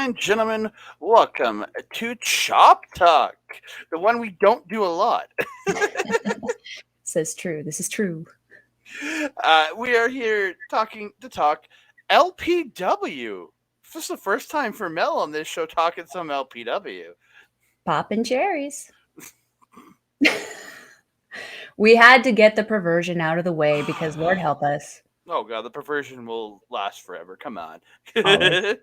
and gentlemen, welcome to Chop Talk, the one we don't do a lot. Says true. This is true. We are here to talk LPW. This is the first time for Mel on this show talking some LPW. Poppin' cherries. We had to get the perversion out of the way because Lord help us. Oh god, the perversion will last forever. Come on. Always.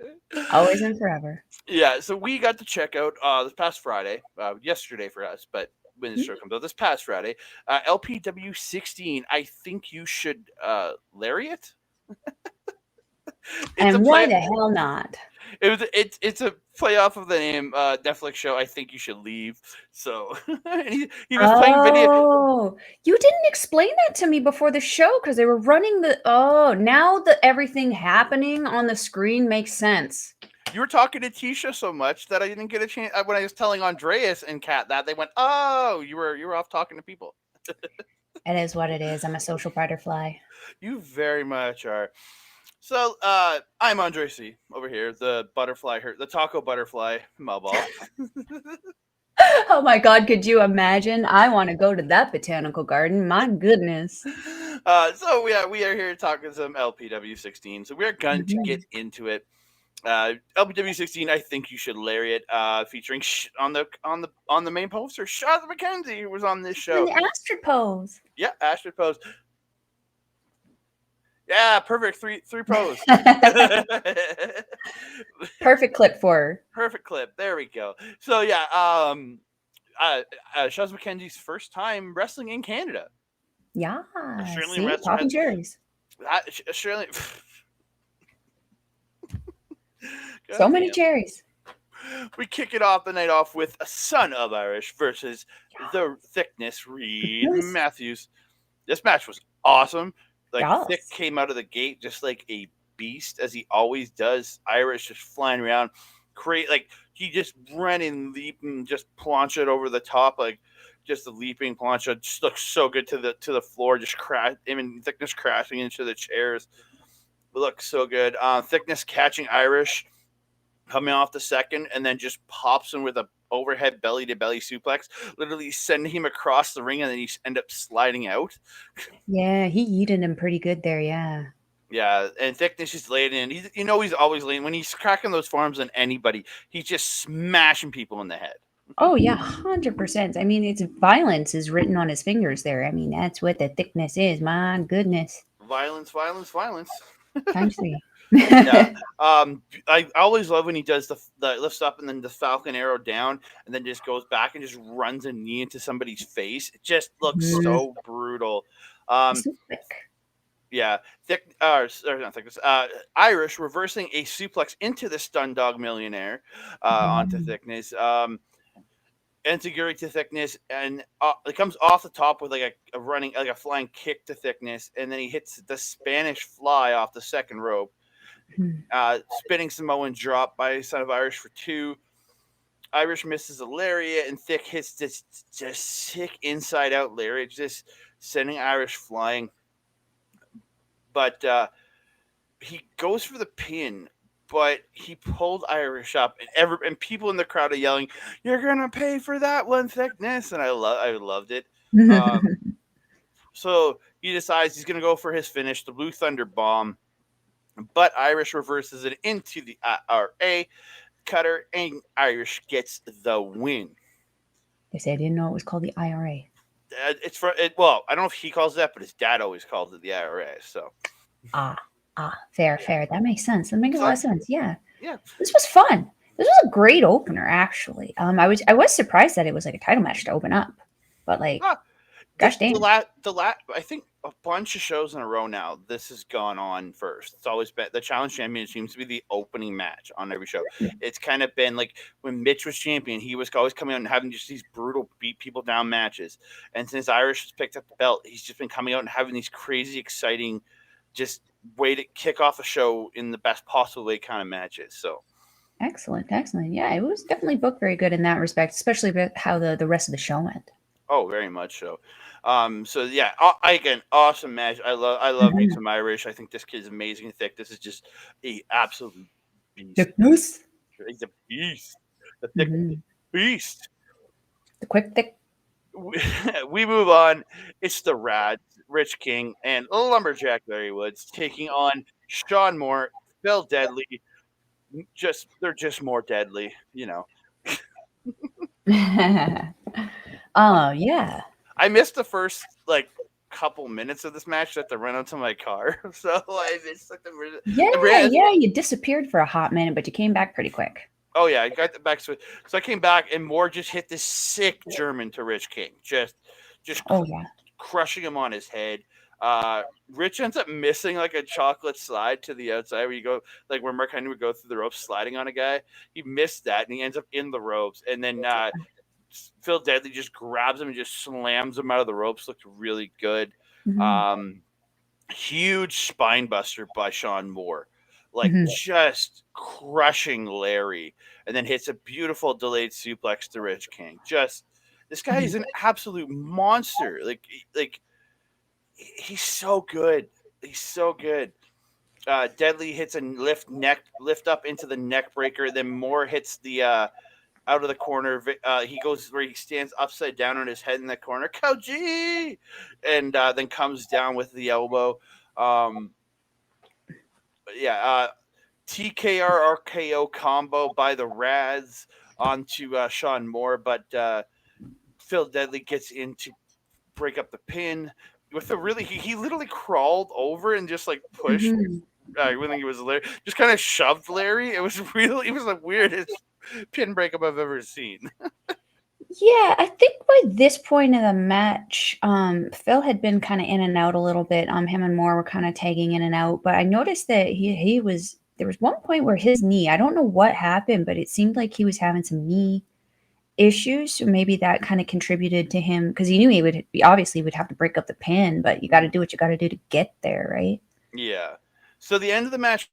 Always and forever. Yeah, so we got to check out this past Friday, yesterday for us, but when this show comes out, this past Friday, LPW 16. I think you should Lariat. And why the hell not? It's a play off of the name Netflix show. I think you should leave. So he was playing video. Oh, you didn't explain that to me before the show because they were running the. Oh, now the everything happening on the screen makes sense. You were talking to Tisha so much that I didn't get a chance. When I was telling Andreas and Kat that, they went, "Oh, you were off talking to people." It is what it is. I'm a social butterfly. You very much are. So I'm Andre C over here, the taco butterfly Melball. Oh my God, could you imagine? I want to go to that botanical garden. My goodness. So we are here talking some LPW 16. So we're going to get into it. LPW 16. I think you should Lariat. Featuring on the main poster, Shazza Mackenzie, who was on this show. In the Astrid pose. Yeah, Astrid pose. Yeah, perfect. Three pose. Perfect clip for her. Perfect clip. There we go. So yeah, Shazza Mackenzie's first time wrestling in Canada. Yeah. See, popping cherries. Australian. So many cherries. We kick it off the night off with a Son of Irish versus the Thickness Reid Mathews. This match was awesome. Thick came out of the gate just like a beast, as he always does. Irish just flying around, he just running, leaping, just plancha over the top, just the leaping plancha just looks so good to the floor. Just Thickness crashing into the chairs. It looks so good. Thickness catching Irish, coming off the second, and then just pops him with a overhead belly to belly suplex, literally sending him across the ring, and then he end up sliding out. Yeah, he eating him pretty good there. Yeah, and Thickness just laying in. He's always laying. When he's cracking those forearms on anybody, he's just smashing people in the head. Oh yeah, 100%. I mean, it's violence is written on his fingers there. I mean, that's what the Thickness is. My goodness. Violence. Times 3. Yeah. I always love when he does the lifts up and then the Falcon Arrow down and then just goes back and just runs a knee into somebody's face. It just looks so brutal. Yeah, Irish reversing a suplex into the Stun Dog Millionaire onto Thickness. Enziguri to Thickness, and it comes off the top with a running, a flying kick to Thickness, and then he hits the Spanish Fly off the second rope. Spinning Samoan drop by Son of Irish for 2. Irish misses a lariat, and Thick hits this just sick inside out lariat, just sending Irish flying. But he goes for the pin, but he pulled Irish up, and people in the crowd are yelling, "You're gonna pay for that one, Thickness!" And I loved it. So he decides he's gonna go for his finish, the Blue Thunder Bomb. But Irish reverses it into the IRA cutter, and Irish gets the win. They say I didn't know it was called the IRA. Well, I don't know if he calls it that, but his dad always calls it the IRA. So fair. That makes sense. That makes a lot of sense. Yeah. This was fun. This was a great opener, actually. I was surprised that it was like a title match to open up, but gosh damn. I think a bunch of shows in a row now, this has gone on first. It's always been the Challenge Champion seems to be the opening match on every show. It's kind of been like when Mitch was champion, he was always coming out and having just these brutal beat people down matches. And since Irish has picked up the belt, he's just been coming out and having these crazy, exciting, just way to kick off a show in the best possible way kind of matches. So excellent. Yeah, it was definitely booked very good in that respect, especially about how the rest of the show went. Oh, very much so. So yeah, again, awesome match. I love me some Irish. I think this kid's amazing. Thick. This is just a absolute beast. Thickness. He's a beast. The thick beast. The quick, thick. We move on. It's the Radz, Rich King, and Lumberjack Larry Woods taking on Shaun Moore, Phil Deadly. They're just more deadly, Oh yeah. I missed the first couple minutes of this match that to run onto my car, so I missed yeah. You disappeared for a hot minute, but you came back pretty quick. Oh yeah, I got the back switch. So I came back and Moore just hit this sick German to Rich King, just crushing him on his head. Rich ends up missing like a chocolate slide to the outside where you go where Mark Henry would go through the ropes sliding on a guy. He missed that and he ends up in the ropes. And then Phil Deadly just grabs him and just slams him out of the ropes. Looked really good. Huge spine buster by Shaun Moore. Just crushing Larry, and then hits a beautiful delayed suplex to Rich King. This guy is an absolute monster. He's so good. He's so good. Deadly hits a lift up into the neck breaker. Then Moore hits the out of the corner. He goes where he stands upside down on his head in the corner. Koji! And then comes down with the elbow. TKR RKO combo by the Radz onto Shaun Moore, but Phil Deadly gets in to break up the pin with he literally crawled over and just pushed. I think it was Larry, just kind of shoved Larry. It was the weirdest pin breakup I've ever seen. Yeah, I think by this point in the match, Phil had been kind of in and out a little bit. Him and Moore were kind of tagging in and out, but I noticed that there was one point where his knee, I don't know what happened, but it seemed like he was having some knee issues. So maybe that kind of contributed to him because he knew he would have to break up the pin, but you got to do what you got to do to get there, right? Yeah. So the end of the match,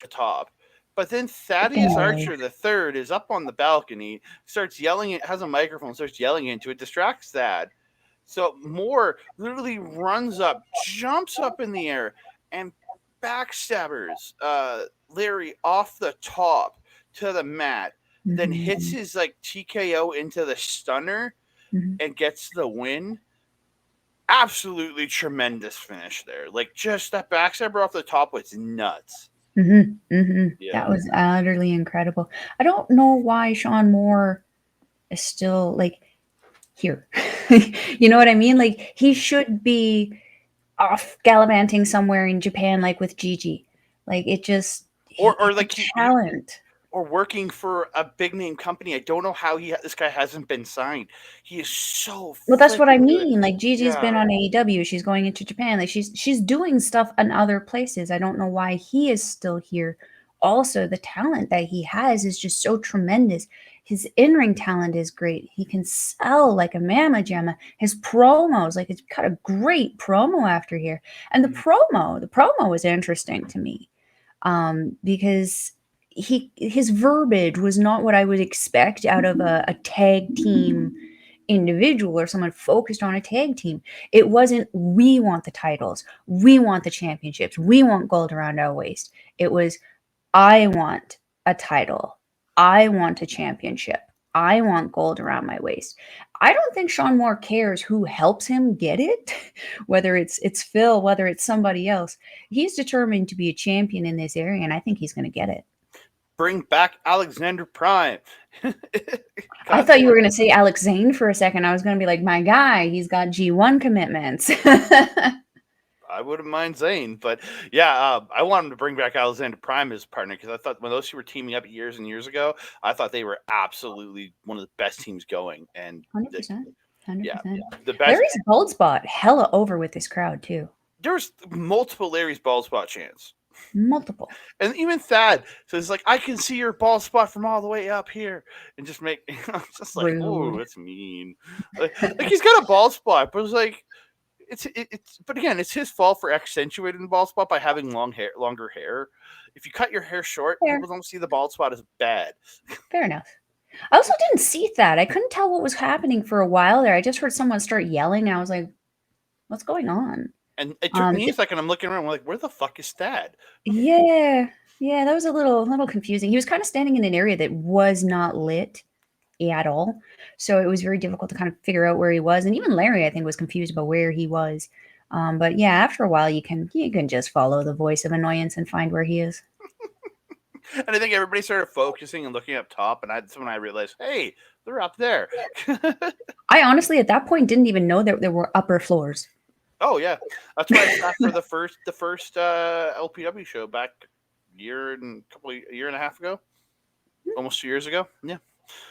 top. But then Thaddeus Archer III is up on the balcony, starts yelling, has a microphone, starts yelling into it, distracts Thad. So Moore literally runs up, jumps up in the air, and backstabbers Larry off the top to the mat, then hits his TKO into the stunner and gets the win. Absolutely tremendous finish there. Just that backstabber off the top was nuts. Yeah. That was utterly incredible. I don't know why Shaun Moore is still here. You know what I mean? He should be off gallivanting somewhere in Japan, with Gigi. It just or talent. Or working for a big name company. I don't know how this guy hasn't been signed. He is so. Well, that's what I mean. Gigi's been on AEW. She's going into Japan. She's doing stuff in other places. I don't know why he is still here. Also, the talent that he has is just so tremendous. His in-ring talent is great. He can sell like a mamma jamma. His promos, it's got a great promo after here. And the promo was interesting to me, because his verbiage was not what I would expect out of a tag team individual or someone focused on a tag team. It wasn't, we want the titles, we want the championships, we want gold around our waist. It was, I want a title, I want a championship, I want gold around my waist. I don't think Shaun Moore cares who helps him get it, whether it's Phil, whether it's somebody else. He's determined to be a champion in this area, and I think he's going to get it. Bring back Alexander Prime. I thought you were going to say Alex Zane for a second. I was going to be like, my guy, he's got G1 commitments. I wouldn't mind Zane, but yeah, I want him to bring back Alexander Prime as partner because I thought when those two were teaming up years and years ago, I thought they were absolutely one of the best teams going. And 100%. Yeah, the best. Larry's bald spot hella over with this crowd too. There's multiple Larry's bald spot chants. Multiple. And even Thad says I can see your bald spot from all the way up here, and just make just oh, that's mean. He's got a bald spot, but it's but again, it's his fault for accentuating the bald spot by having longer hair. If you cut your hair short, people don't see the bald spot as bad. Fair enough. I also didn't see that. I couldn't tell what was happening for a while there. I just heard someone start yelling. I was like, what's going on? And it took me a second. I'm looking around. I'm like, where the fuck is Thad? Yeah. Yeah, that was a little confusing. He was kind of standing in an area that was not lit at all, so it was very difficult to kind of figure out where he was. And even Larry, I think, was confused about where he was. But yeah, after a while, you can just follow the voice of annoyance and find where he is. And I think everybody started focusing and looking up top, and that's when I realized, hey, they're up there. I honestly, at that point, didn't even know that there were upper floors. Oh yeah, that's why I sat for the first LPW show back a year and a half ago, almost 2 years ago. Yeah,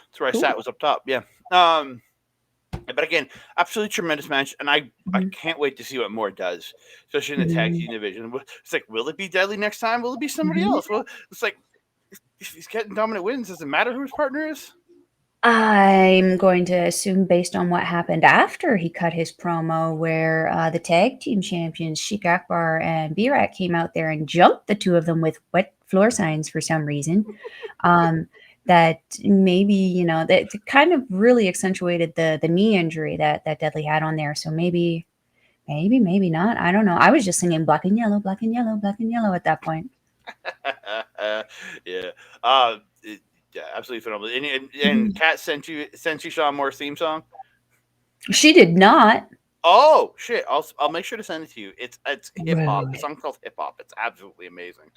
that's where I sat, was up top. Yeah. But again, absolutely tremendous match, and I can't wait to see what more does, especially in the tag team division. It's like, will it be Deadly next time? Will it be somebody else? Well, it's like, if he's getting dominant wins, does it matter who his partner is? I'm going to assume, based on what happened after he cut his promo, where the tag team champions Sheik Akbar and Berat came out there and jumped the two of them with wet floor signs for some reason, that maybe, that kind of really accentuated the knee injury that Deadly had on there. So maybe not. I don't know. I was just singing black and yellow, black and yellow, black and yellow at that point. Yeah. Yeah, absolutely phenomenal. And Kat sent you Shaun Moore's theme song? She did not. Oh shit! I'll make sure to send it to you. It's hip hop. The song's called Hip Hop. It's absolutely amazing.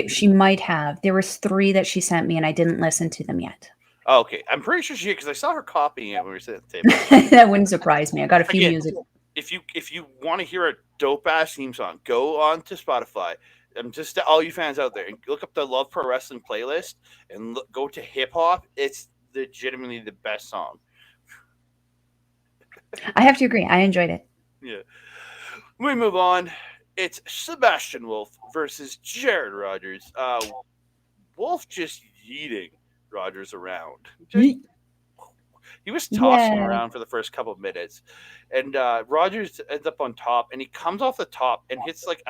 She might have. There was 3 that she sent me, and I didn't listen to them yet. Oh, okay, I'm pretty sure she did, because I saw her copying it when we were sitting at the table. That wouldn't surprise me. I got a few music. If you want to hear a dope ass theme song, go on to Spotify. Just to all you fans out there, and look up the Love Pro Wrestling playlist and go to hip hop. It's legitimately the best song. I have to agree. I enjoyed it. Yeah. We move on. It's Sebastian Wolfe versus Jared Rogers. Wolfe just yeeting Rogers around. He was tossing around for the first couple of minutes, and Rogers ends up on top, and he comes off the top and hits like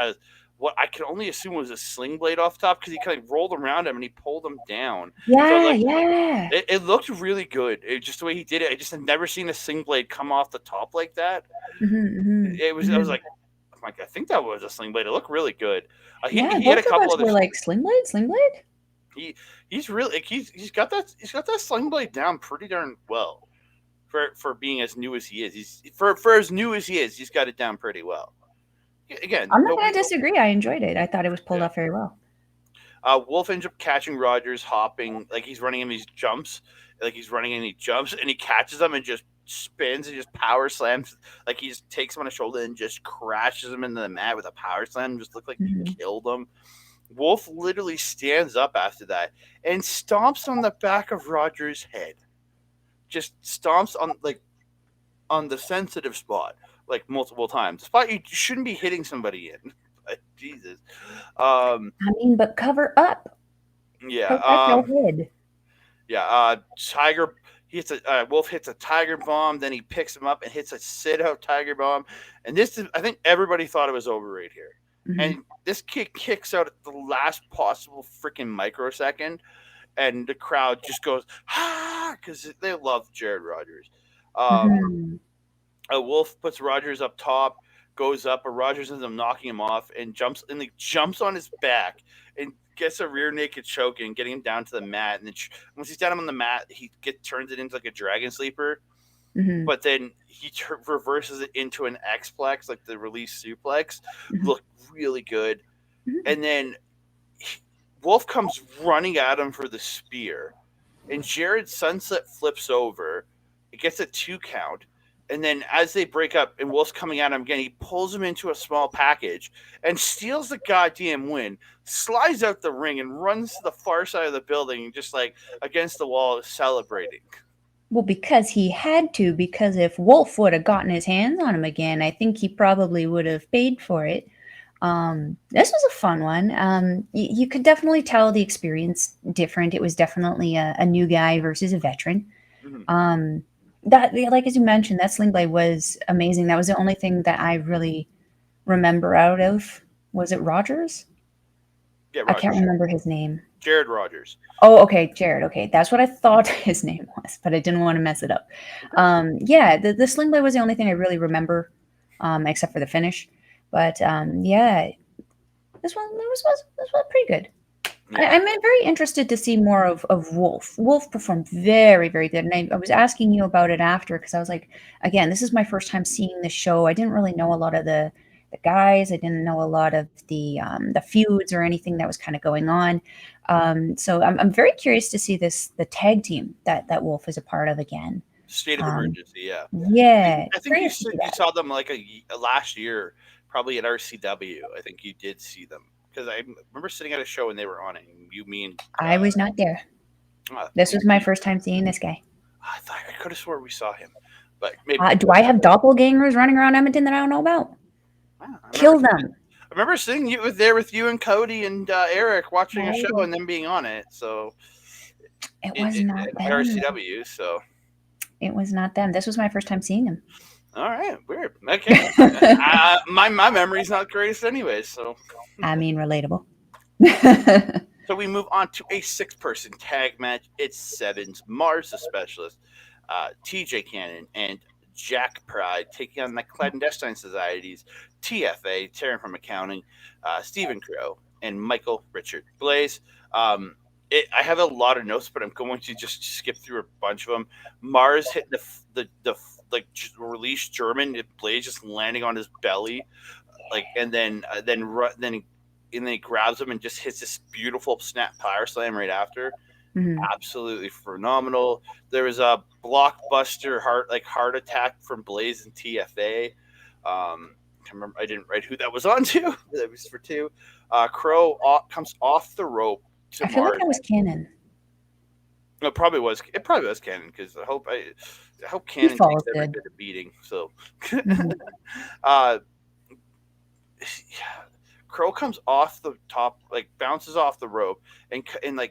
what I can only assume was a sling blade off the top, because he kind of rolled around him and he pulled him down. Yeah, It looked really good. Just the way he did it. I just had never seen a sling blade come off the top like that. I was like, I think that was a sling blade. It looked really good. He had a couple of were like sling blade. He's really he's got that sling blade down pretty darn well for being as new as he is. He's for as new as he is, he's got it down pretty well. Again, I'm not going to disagree. I enjoyed it. I thought it was pulled off very well. Wolfe ends up catching Rogers hopping, like he's running in these jumps, and he catches them and just spins and just power slams, like he just takes him on his shoulder and just crashes him into the mat with a power slam. Just looked like he killed him. Wolfe literally stands up after that and stomps on the back of Rogers' head. Just stomps on the sensitive spot, like multiple times. Spot you shouldn't be hitting somebody in. But Jesus. But cover up. Yeah. Head. Yeah. Tiger. Wolfe hits a tiger bomb, then he picks him up and hits a sit-out tiger bomb. And this is, I think everybody thought it was over right here. And this kick kicks out at the last possible freaking microsecond, and the crowd just goes, because they love Jared Rogers. Wolfe puts Rogers up top, goes up, but Rogers ends up knocking him off and jumps on his back and gets a rear naked choke and getting him down to the mat. And then once he's down on the mat, he turns it into like a dragon sleeper. But then he reverses it into an X-plex, like the release suplex. Looked really good. And then Wolfe comes running at him for the spear, and Jared sunset flips over. It gets a 2 count. And then as they break up and Wolfe's coming at him again, he pulls him into a small package and steals the goddamn win, slides out the ring and runs to the far side of the building, just like against the wall, celebrating. Well, because he had to, because if Wolfe would have gotten his hands on him again, I think he probably would have paid for it. This was a fun one. You could definitely tell the experience different. It was definitely a new guy versus a veteran. That, like as you mentioned, that sling blade was amazing. That was the only thing that I really remember out of. Was it Rogers? Yeah, Rogers. I can't remember his name. Jared Rogers. Oh, okay, Jared. Okay, that's what I thought his name was, but I didn't want to mess it up. Yeah, the sling blade was the only thing I really remember, except for the finish. But yeah, this was pretty good. Yeah. I'm very interested to see more of Wolfe. Wolfe performed very, very good. And I was asking you about it after because I was like, again, this is my first time seeing the show. I didn't really know a lot of the guys. I didn't know a lot of the feuds or anything that was kind of going on. So I'm very curious to see the tag team that Wolfe is a part of again. State of Emergency, yeah. Yeah. I think you saw them like last year, probably at RCW. I think you did see them. Because I remember sitting at a show and they were on it. I was not there. This was my first time seeing this guy. I could have swore we saw him, but maybe. Do I have doppelgangers running around Edmonton that I don't know about? Wow, kill them. I remember seeing you there with you and Cody and Eric watching a show and them being on it. So it was not them. RCW. So it was not them. This was my first time seeing him. All right, weird. Okay, my memory's not greatest anyways. So I mean, relatable. So we move on to a 6-person tag match. It's sevens. Marz, the specialist, TJ Cannon, and Jack Pride taking on the Clandestine Society's TFA, Taryn from accounting, Stephen Crowe, and Michael Richard Blais. I have a lot of notes, but I'm going to just skip through a bunch of them. Marz hitting the release German, Blais just landing on his belly, and then he grabs him and just hits this beautiful snap power slam right after. Mm-hmm. Absolutely phenomenal. There was a blockbuster heart attack from Blais and TFA. I didn't write who that was on to. That was for 2. Crowe comes off the rope to I feel Marz. Like that was Cannon. No, it probably was Cannon because I hope Cannon takes every bit of beating. So, Crowe comes off the top, bounces off the rope, and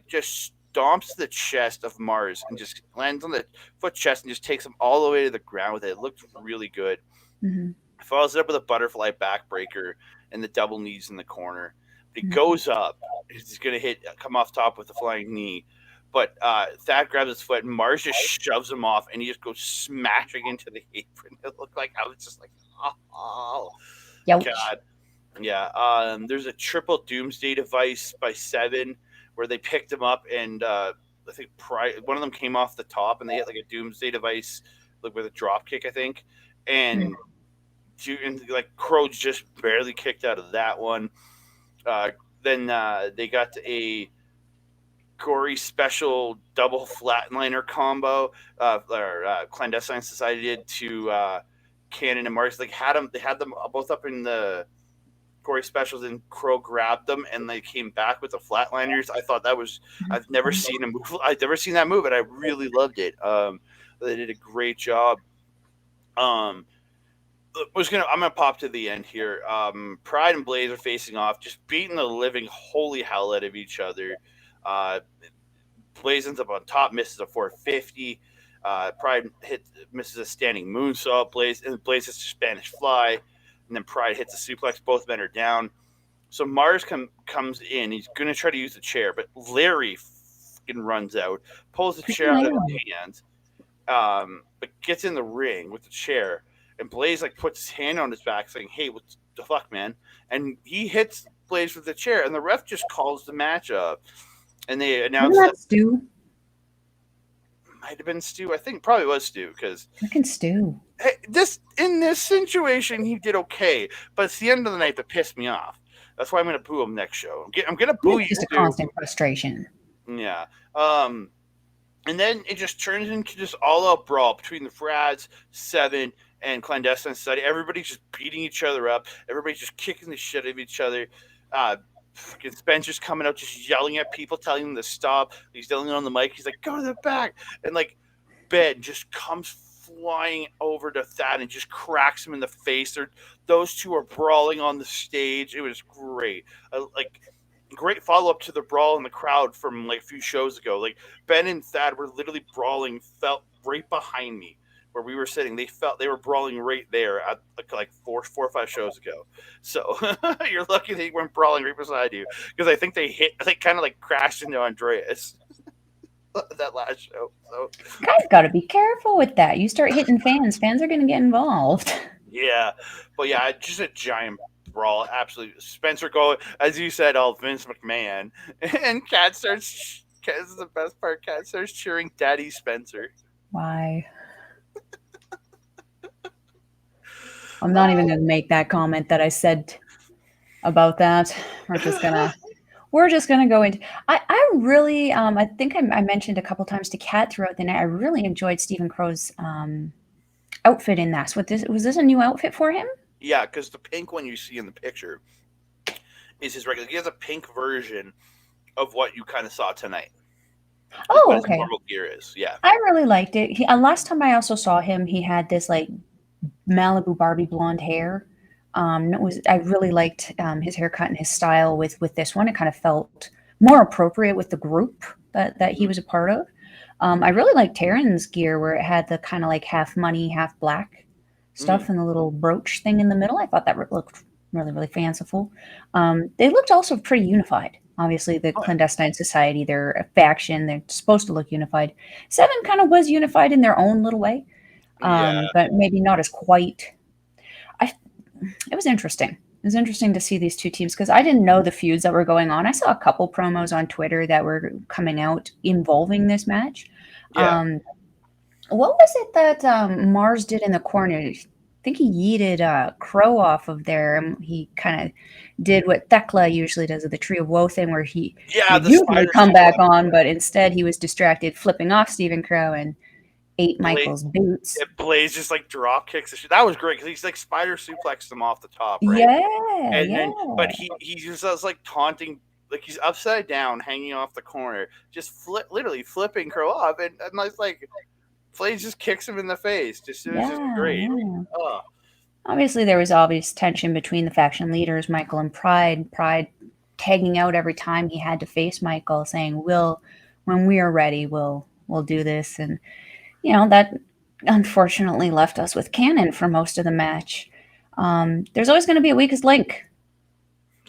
just stomps the chest of Marz and just lands on the foot chest and just takes him all the way to the ground with it. It looked really good. Mm-hmm. Follows it up with a butterfly backbreaker and the double knees in the corner. But he goes up. He's going to come off top with a flying knee. But Thad grabs his foot and Marz just shoves him off and he just goes smashing into the apron. It looked like I was just like, oh, Youch. God. Yeah. There's a triple doomsday device by 7 where they picked him up and I think one of them came off the top and they hit a doomsday device with a drop kick, I think. And Crowe just barely kicked out of that one. Then they got a gory special double flatliner combo. Clandestine Society did to Cannon and Marz. They had them both up in the gory specials, and Crowe grabbed them, and they came back with the flatliners. I thought that was I've never seen that move, and I really loved it. They did a great job. I'm gonna pop to the end here. Pride and Blais are facing off, just beating the living holy hell out of each other. Blais ends up on top, misses a 450. Pride misses a standing moonsault. Blais hits a Spanish fly, and then Pride hits a suplex. Both men are down. So Marz comes in. He's gonna try to use the chair, but Larry runs out, pulls the chair out of his hands, but gets in the ring with the chair. And Blais puts his hand on his back, saying, "Hey, what the fuck, man?" And he hits Blais with the chair, and the ref just calls the match up. And they announced that Stu. Might have been Stu. I think probably was Stu because freaking Stu. Hey, in this situation, he did okay, but it's the end of the night that pissed me off. That's why I'm going to boo him next show. I'm going to boo you. Just a constant frustration. Yeah. And then it just turns into just all-out brawl between the Radz, 7, and Clandestine Society. Everybody's just beating each other up. Everybody's just kicking the shit out of each other. Spencer's coming out just yelling at people, telling them to stop. He's yelling on the mic. He's like, "Go to the back." And Ben just comes flying over to Thad and just cracks him in the face. Those two are brawling on the stage. It was great. Great follow-up to the brawl in the crowd from a few shows ago. Ben and Thad were literally brawling, felt right behind me where we were sitting. They were brawling right there at 4 or 5 shows ago. So you're lucky they weren't brawling right beside you, because I think they kind of crashed into Andreas that last show. So guys got to be careful with that. You start hitting fans are going to get involved. Yeah, but yeah, just a giant brawl. Absolutely. Spencer going, as you said, all Vince McMahon. And Kat starts, this is the best part, Kat starts cheering Daddy Spencer. Why? I'm not even going to make that comment that I said about that. We're just gonna go into. I really I think I mentioned a couple times to Kat throughout the night. I really enjoyed Stephen Crowe's outfit in that. Was this a new outfit for him? Yeah, because the pink one you see in the picture is his regular. He has a pink version of what you kind of saw tonight. Oh, okay. His normal gear is, yeah. I really liked it. Last time I also saw him, he had this like Malibu Barbie blonde hair. I really liked his haircut and his style with this one. It kind of felt more appropriate with the group that he was a part of. I really liked Taryn's gear where it had the kind of like half money, half black stuff and the little brooch thing in the middle. I thought that looked really, really fanciful. They looked also pretty unified. Obviously, the Clandestine Society, they're a faction. They're supposed to look unified. Seven kind of was unified in their own little way, but maybe not as quite. It was interesting. It was interesting to see these two teams because I didn't know the feuds that were going on. I saw a couple promos on Twitter that were coming out involving this match. Yeah. What was it that Marz did in the corner? I think he yeeted Crowe off of there. And he kind of did what Thekla usually does with the Tree of Woe thing, where he usually come back on, but instead he was distracted flipping off Stephen Crowe and ate Michael's boots. Blais just like drop kicks. That was great because he's like spider suplexed him off the top, right? Yeah, but he just was like taunting, like he's upside down, hanging off the corner, just literally flipping Crowe off, and I was like, Blais just kicks him in the face. It was just great. Yeah. Oh. Obviously, there was obvious tension between the faction leaders, Michael and Pride. Pride tagging out every time he had to face Michael, saying, when we are ready, we'll do this. And, that unfortunately left us with Cannon for most of the match. There's always going to be a weakest link.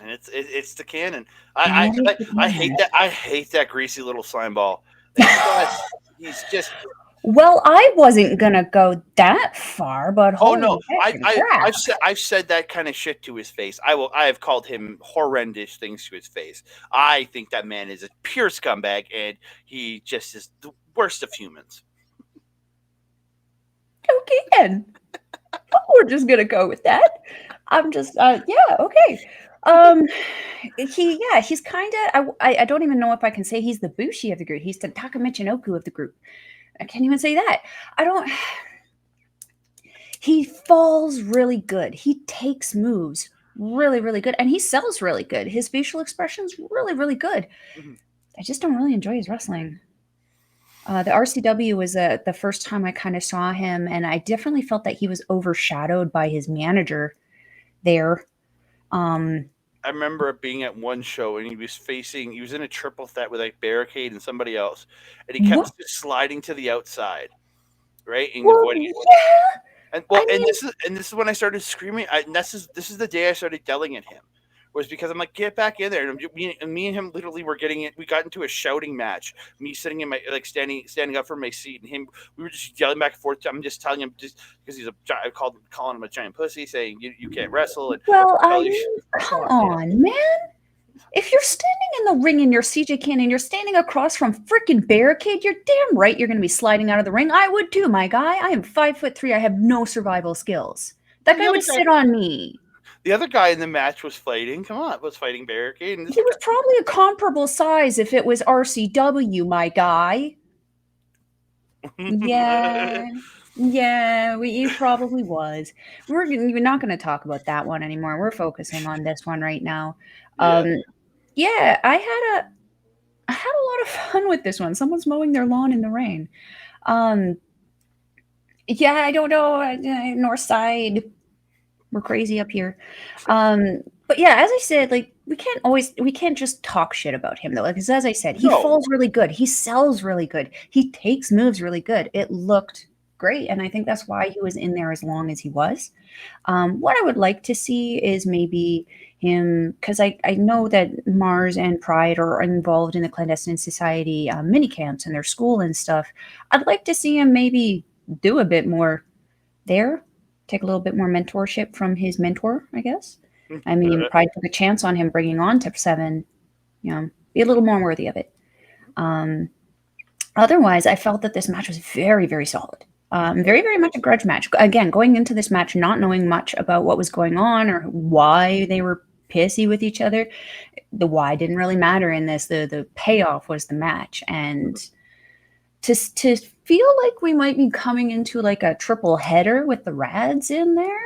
And it's the Cannon. I hate that greasy little slime ball. He's just... Well, I wasn't gonna go that far, but I've said that kind of shit to his face. I have called him horrendous things to his face. I think that man is a pure scumbag, and he just is the worst of humans. Okay, then we're just gonna go with that. I'm just okay. He's kind of I don't even know if I can say he's the Bushi of the group. He's the Taka Michinoku of the group. I can't even say that. He falls really good. He takes moves really, really good. And he sells really good. His facial expression's really, really good. Mm-hmm. I just don't really enjoy his wrestling. The RCW was the first time I kind of saw him. And I definitely felt that he was overshadowed by his manager there. I remember being at one show and he was in a triple threat with like Barricade and somebody else, and he kept just sliding to the outside, right? And avoiding it. And this is when I started screaming. This is the day I started yelling at him, was because I'm like, get back in there. And me and him literally were getting it. We got into a shouting match. Me sitting in my standing up from my seat, and him. We were just yelling back and forth. I'm just telling him just because calling him a giant pussy, saying you can't wrestle. And come on, man. If you're standing in the ring in your CJ Cannon, you're standing across from freaking Barricade, you're damn right you're going to be sliding out of the ring. I would too, my guy. I am 5'3". I have no survival skills. That guy would sit on me. The other guy in the match was fighting. Come on, was fighting Barricade. And he was probably a comparable size if it was RCW, my guy. Yeah. He probably was. We're not going to talk about that one anymore. We're focusing on this one right now. I had a lot of fun with this one. Someone's mowing their lawn in the rain. I don't know. North side. We're crazy up here. But yeah, as I said, like we can't just talk shit about him though. Like as I said, he falls really good. He sells really good. He takes moves really good. It looked great. And I think that's why he was in there as long as he was. What I would like to see is maybe him, because I know that Marz and Pride are involved in the Clandestine Society mini camps in their school and stuff. I'd like to see him maybe do a bit more there. Take a little bit more mentorship from his mentor, I guess. I mean, probably took a chance on him bringing on Tip 7, be a little more worthy of it. Otherwise, I felt that this match was very, very solid. Very, very much a grudge match. Again, going into this match, not knowing much about what was going on or why they were pissy with each other. The why didn't really matter in this. The payoff was the match. And to feel like we might be coming into like a triple header with the Radz in there,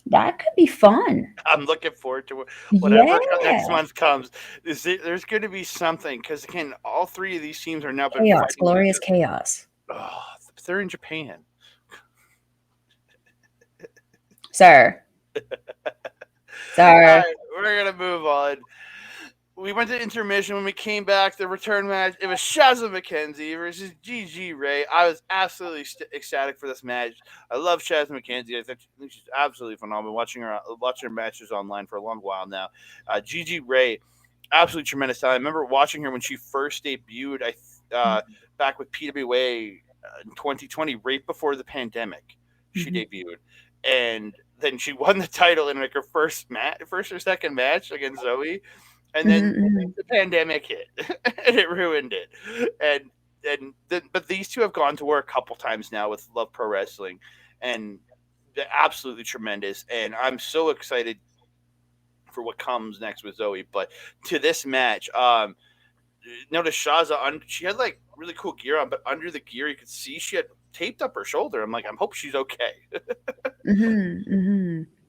that could be fun. I'm looking forward to whatever next month comes. There's going to be something, because again, all three of these teams are now chaos, glorious chaos. Oh, they're in Japan, sir. All right, we're gonna move on. We went to intermission. When we came back, the return match, it was Shazza Mackenzie versus Gigi Rey. I was absolutely ecstatic for this match. I love Shazza Mackenzie. I think she's absolutely phenomenal. Watching her matches online for a long while now. Gigi Rey, absolutely tremendous talent. I remember watching her when she first debuted. Back with PWA in 2020, right before the pandemic. She debuted, and then she won the title in like her first or second match against Zoe. And then the pandemic hit, and it ruined it. But these two have gone to work a couple times now with Love Pro Wrestling, and they're absolutely tremendous. And I'm so excited for what comes next with Zoe. But to this match, notice Shazza, she had like really cool gear on, but under the gear you could see she had taped up her shoulder. I'm like, I hope she's okay.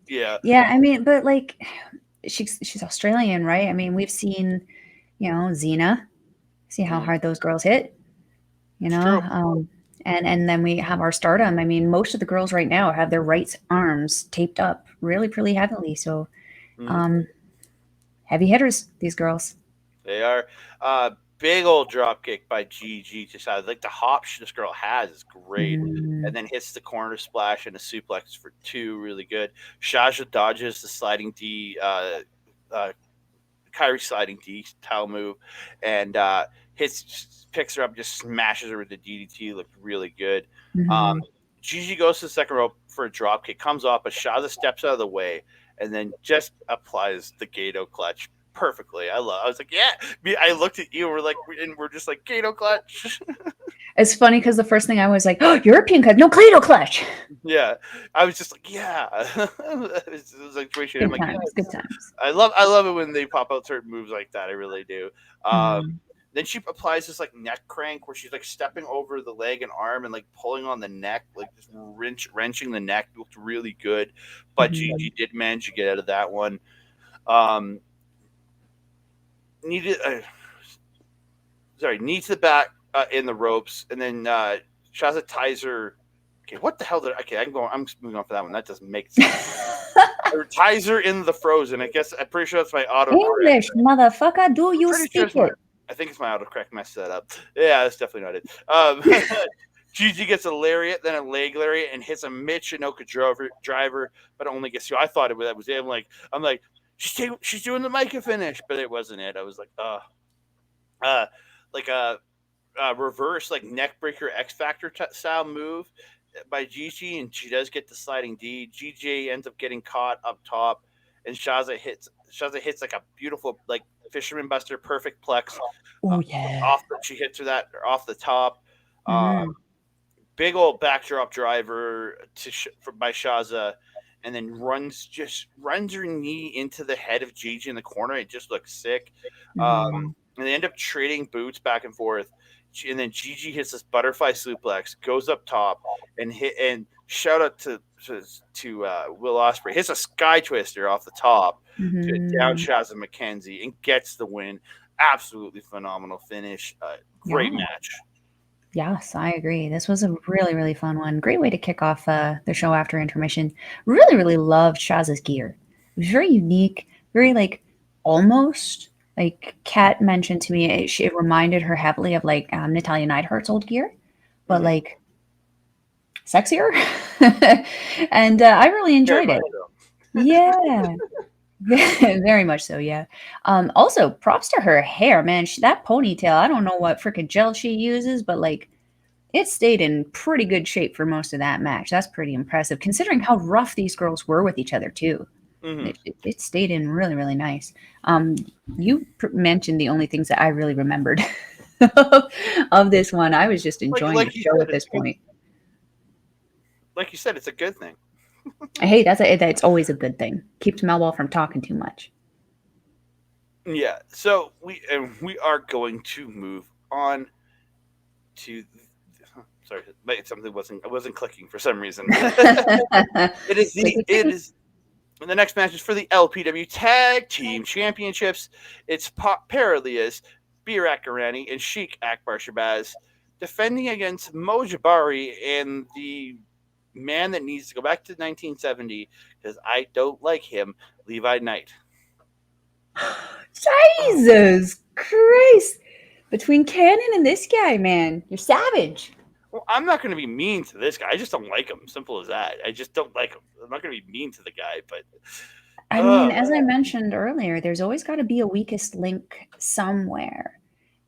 Yeah. I mean, but like, she's Australian, right? I mean, we've seen, Xena, see how hard those girls hit, and then we have our Stardom. I mean, most of the girls right now have their right arms taped up really, really heavily. So, heavy hitters, these girls. They are. Big old drop kick by Gigi to side. Like the hop this girl has is great. And then hits the corner splash and a suplex for 2. Really good. Shazza dodges the sliding D, Kyrie sliding D towel move, and picks her up, just smashes her with the DDT. Looked really good. Gigi goes to the second rope for a drop kick, comes off, but Shazza steps out of the way and then just applies the Gato clutch perfectly. I was like, yeah. I looked at you, and we're just like, Gato clutch. It's funny because the first thing I was like, oh, European clutch, no Gato clutch. Yeah, I was just like, yeah. It was like good times. I love it when they pop out certain moves like that. I really do. Then she applies this like neck crank where she's like stepping over the leg and arm and like pulling on the neck, like just wrenching the neck. It looked really good, but Gigi did manage to get out of that one. Needs the back in the ropes, and then Shazza ties her. Okay, what the hell I'm just moving on for that one. That doesn't make sense. Ties her in the frozen. I guess I'm pretty sure that's my auto. English, motherfucker. Do you speak it? I think it's my autocorrect messed that up. Yeah, that's definitely not it. Gigi gets a lariat, then a leg lariat, and hits a Michinoku driver, but only gets 2. I thought that was it. I'm like. She's doing the Micah finish, but it wasn't it. I was like, like a reverse like neck breaker X Factor style move by Gigi, and she does get the sliding D. Gigi ends up getting caught up top, and Shazza hits like a beautiful like Fisherman Buster perfect plex. She hits her that off the top. Big old backdrop driver by Shazza. And then runs her knee into the head of Gigi in the corner. It just looks sick. And they end up trading boots back and forth. And then Gigi hits this butterfly suplex, goes up top, and shout out to Will Ospreay. Hits a sky twister off the top to down Shazza Mackenzie and gets the win. Absolutely phenomenal finish. Great match. Yes, I agree. This was a really, really fun one. Great way to kick off the show after intermission. Really, really loved Shazza's gear. It was very unique, very like almost like Kat mentioned to me. It reminded her heavily of like Natalia Neidhart's old gear, but like sexier. And I really enjoyed it. Yeah. Very much so, yeah. Also, props to her hair, man. That ponytail, I don't know what freaking gel she uses, but like it stayed in pretty good shape for most of that match. That's pretty impressive, considering how rough these girls were with each other, too. Mm-hmm. It stayed in really, really nice. You mentioned the only things that I really remembered of this one. I was just enjoying the show at this point. Like you said, it's a good thing. Hey, that's always a good thing. Keeps Melball from talking too much. Yeah. So we are going to move on to. Sorry, something wasn't clicking for some reason. It is. The next match is for the LPW Tag Team Championships. It's Paralias, Berat Gorani, and Sheik Akbar Shabaz defending against Jabari and the man that needs to go back to 1970 because I don't like him, Levi Knight. Jesus Christ! Between Cannon and this guy, man, you're savage. Well, I'm not going to be mean to this guy. I just don't like him. Simple as that. I just don't like him. I'm not going to be mean to the guy, but I mean, as I mentioned earlier, there's always got to be a weakest link somewhere.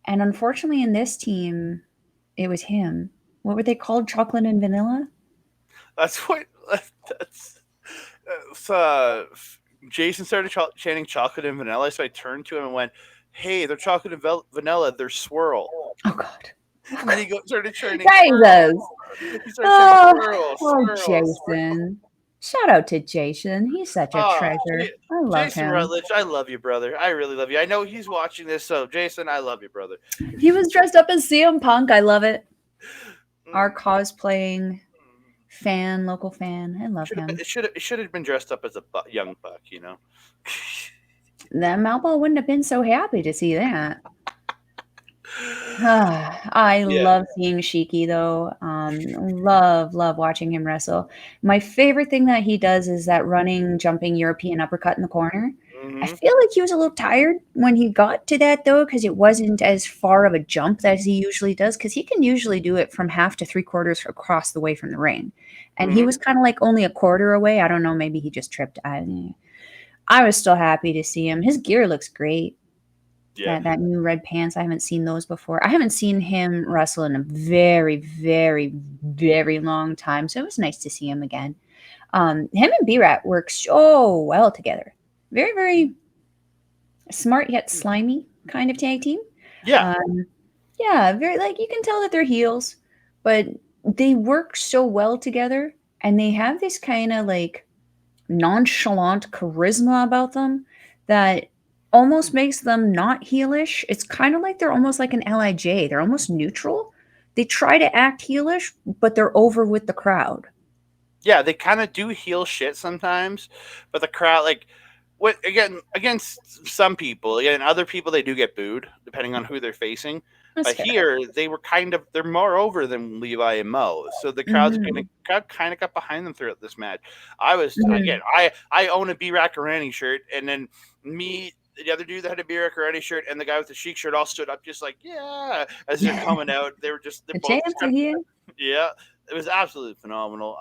And unfortunately, in this team, it was him. What were they called? Chocolate and vanilla? That's what. Jason started chanting chocolate and vanilla, so I turned to him and went, "Hey, they're chocolate and vanilla. They're swirl." Oh God! And then he started chanting. Jesus! Swirl, Jason! Shout out to Jason. He's such a treasure. I love Jason him. Rutledge, I love you, brother. I really love you. I know he's watching this, so Jason, I love you, brother. He was dressed up as CM Punk. I love it. Our cosplaying fan, local fan. I love him. It should have been dressed up as a young buck, you know. That Melball wouldn't have been so happy to see that. I love seeing Sheiky though. Love watching him wrestle. My favorite thing that he does is that running, jumping European uppercut in the corner. I feel like he was a little tired when he got to that though, because it wasn't as far of a jump as he usually does, because he can usually do it from half to 3/4 across the way from the ring. And he was kind of like only a quarter away. I don't know, maybe he just tripped. I was still happy to see him. His gear looks great. Yeah. That new red pants. I haven't seen those before. I haven't seen him wrestle in a very, very, very long time. So it was nice to see him again. Him and Berat work so well together. Very, very smart yet slimy kind of tag team. Yeah. Yeah, very like you can tell that they're heels, but they work so well together and they have this kind of like nonchalant charisma about them that almost makes them not heelish. It's kind of like they're almost like an LIJ. They're almost neutral. They try to act heelish, but they're over with the crowd. Yeah, they kind of do heel shit sometimes, but the crowd, like, what again against some people, again other people, they do get booed depending on who they're facing. But here they're more over than Levi and Mo, so the crowd kind of got behind them throughout this match. I was again, I own a Berat Gorani shirt, and then me. The other dude that had a Berat Gorani shirt and the guy with the Sheik shirt all stood up just like, yeah, as they're coming out. They were just yeah, it was absolutely phenomenal.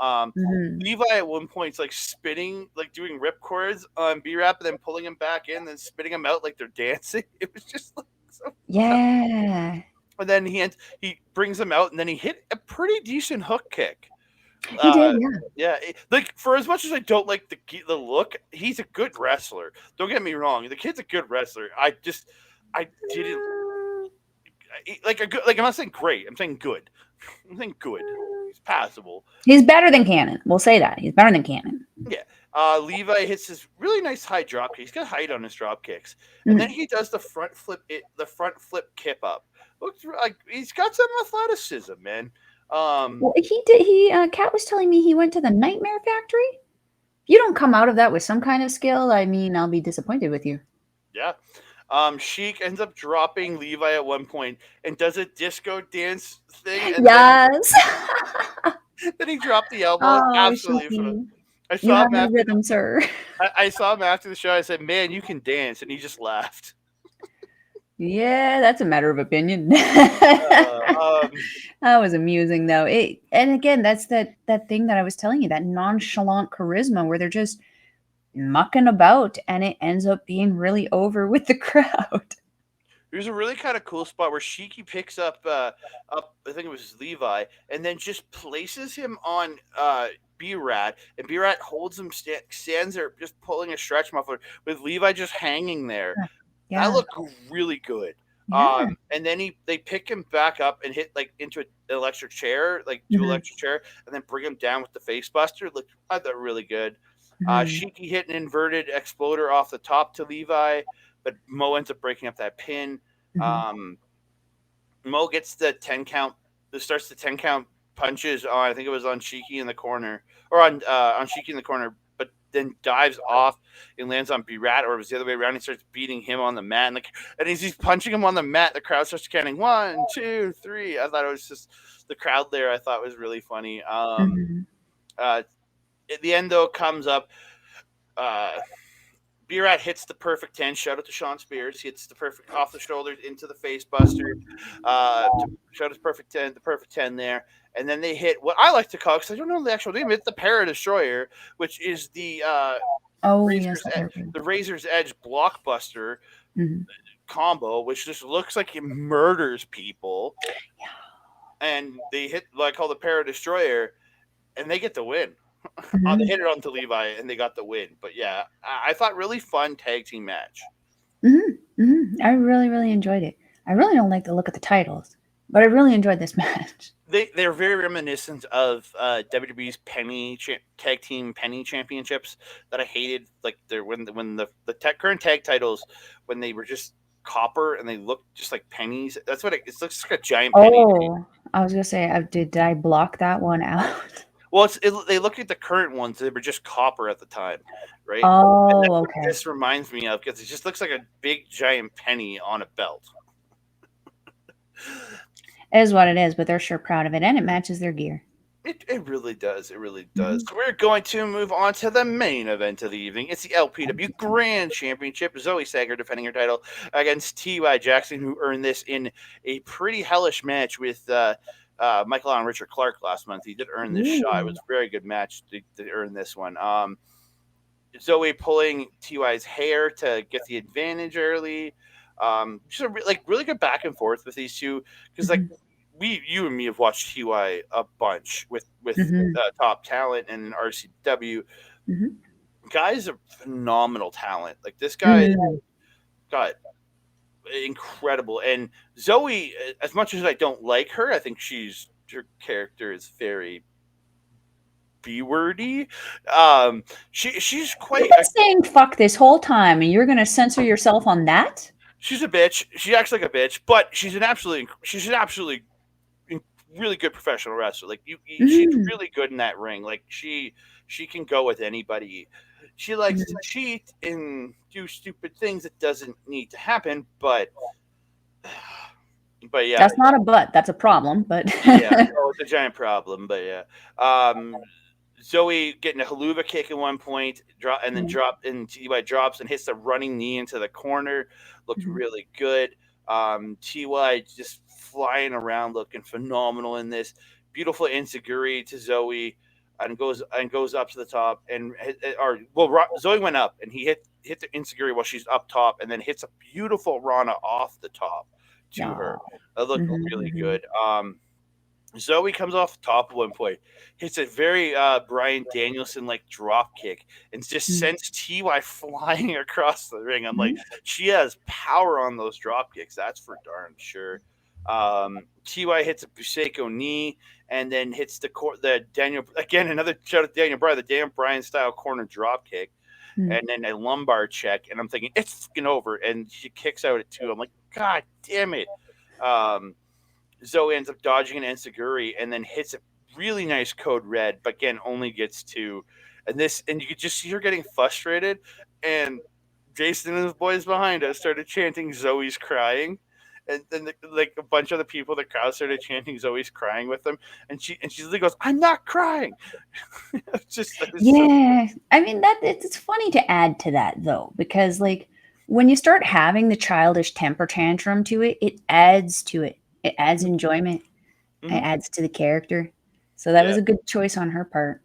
Levi at one point is like spinning, like doing ripcords on Berat, and then pulling him back in, then spitting him out like they're dancing. It was just like so yeah. And then he brings him out, and then he hit a pretty decent hook kick. He did, yeah. Like for as much as I don't like the look, he's a good wrestler. Don't get me wrong, the kid's a good wrestler. I didn't like a good. Like I'm not saying great. I'm saying good. I'm saying good. He's passable. He's better than Cannon. We'll say that he's better than Cannon. Yeah. Levi hits this really nice high drop kick. He's got height on his drop kicks, and then he does the front flip kip up. Looks like he's got some athleticism, man. Well, he did. Kat was telling me he went to the Nightmare Factory. If you don't come out of that with some kind of skill, I mean, I'll be disappointed with you. Yeah. Sheik ends up dropping Levi at one point and does a disco dance thing. And yes. Then he dropped the elbow. Oh, absolutely phenomenal. I saw him after rhythm, sir. I saw him after the show. I said, "Man, you can dance," and he just laughed. Yeah, that's a matter of opinion. That was amusing, though. And again, that's that thing that I was telling you, that nonchalant charisma where they're just mucking about, and it ends up being really over with the crowd. There's a really kind of cool spot where Sheiky picks up I think it was Levi, and then just places him on Berat, and Berat holds him, stands there just pulling a stretch muffler with Levi just hanging there. Yeah. That looked really good. Yeah. And then they pick him back up and hit like into an electric chair, like to electric chair, and then bring him down with the face buster. I thought really good. Sheik hit an inverted exploder off the top to Levi, but Mo ends up breaking up that pin. Mo gets the 10 count. Starts the 10 count punches on. I think it was on Sheik in the corner, or on Sheik in the corner, but then dives off and lands on Berat, or it was the other way around. He starts beating him on the mat, and he's punching him on the mat. The crowd starts counting 1, 2, 3. I thought it was just the crowd there. I thought was really funny. At the end though, comes up. Berat hits the perfect 10. Shout out to Sean Spears. He hits the perfect off the shoulders into the face buster. Shout out perfect 10, the perfect 10 there. And then they hit what I like to call, because I don't know the actual name. It's the Para Destroyer, which is the Razor's Edge blockbuster combo, which just looks like it murders people. Yeah. And they hit what I call the Para Destroyer, and they get the win. They hit it onto Levi, and they got the win. But yeah, I thought really fun tag team match. I really, really enjoyed it. I really don't like the look at the titles, but I really enjoyed this match. They're very reminiscent of WWE's tag team penny championships that I hated. Like when the current tag titles, when they were just copper and they looked just like pennies. That's what it looks like, a giant penny. Oh, I was gonna say, did I block that one out? Well, they look at the current ones. They were just copper at the time, right? Oh, okay. This reminds me of, because it just looks like a big giant penny on a belt. It is what it is, but they're sure proud of it, and it matches their gear. It really does. It really does. So we're going to move on to the main event of the evening. It's the LPW Grand Championship. Zoe Sager defending her title against T.Y. Jackson, who earned this in a pretty hellish match with Michael and Richard Clark last month. He did earn this shot. It was a very good match to earn this one. Zoe pulling T.Y.'s hair to get the advantage early. Just really good back and forth with these two, because you and me have watched T.Y. a bunch with Top Talent and RCW. Guy's a phenomenal talent. Like, this guy got incredible. And Zoe, as much as I don't like her, I think her character is very B-wordy. She's quite. You've been saying fuck this whole time, and you're going to censor yourself on that? She's a bitch. She acts like a bitch, but she's an absolutely really good professional wrestler. Like, she's really good in that ring. Like, she can go with anybody. She likes to cheat and do stupid things that doesn't need to happen, but yeah. That's not a but. That's a problem, but yeah, it's a giant problem, but yeah. Zoe getting a haluva kick at one point, and T.Y. drops and hits the running knee into the corner. Looked really good. T.Y. just flying around, looking phenomenal in this. Beautiful enziguri to Zoe, and goes up to the top, Zoe went up and he hit the enziguri while she's up top, and then hits a beautiful Rana off the top to her. That looked really good. Zoe comes off the top at one point, hits a very Bryan Danielson-like drop kick, and just sends T.Y. flying across the ring. I'm like, she has power on those drop kicks. That's for darn sure. T.Y. hits a Buseko knee, and then hits the Daniel, again, another shout out to Daniel Bryan, the Daniel Bryan style corner drop kick, and then a lumbar check. And I'm thinking, it's fucking over. And she kicks out at 2. I'm like, God damn it. Zoe ends up dodging an enziguri and then hits a really nice code red, but again, only gets 2. And you could just see her getting frustrated. And Jason and his boys behind us started chanting Zoe's crying. And then a bunch of the people in the crowd started chanting Zoe's crying with them. And she literally goes, I'm not crying. I mean, it's funny to add to that, though, because like when you start having the childish temper tantrum to it, it adds to it. It adds enjoyment. It adds to the character. So that was a good choice on her part.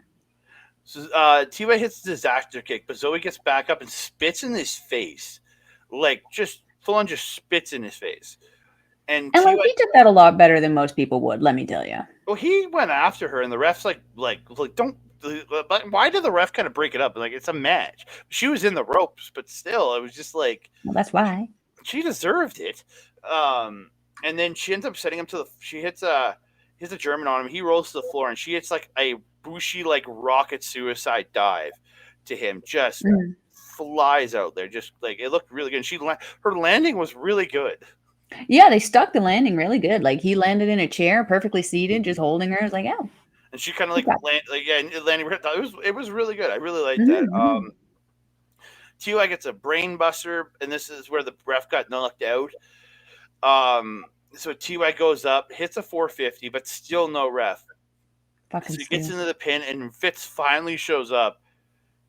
So T.Y. hits the disaster kick, but Zoe gets back up and spits in his face. Like, just full on just spits in his face. And like, he took that a lot better than most people would, let me tell you. Well, he went after her, and the ref's like, don't why did the ref kind of break it up? Like, it's a match. She was in the ropes, but still, it was just like, well, that's why she deserved it. And then she ends up setting him to the. She hits a German on him. He rolls to the floor, and she hits like a Bushi like rocket suicide dive to him. Just flies out there. Just like, it looked really good. And her landing was really good. Yeah, they stuck the landing really good. Like, he landed in a chair, perfectly seated, just holding her. It's like, oh. And she kind of like landing. It was really good. I really liked that. T.Y. gets a brain buster, and this is where the ref got knocked out. So T.Y. goes up, hits a 450, but still no ref. So he gets into the pin, and Fitz finally shows up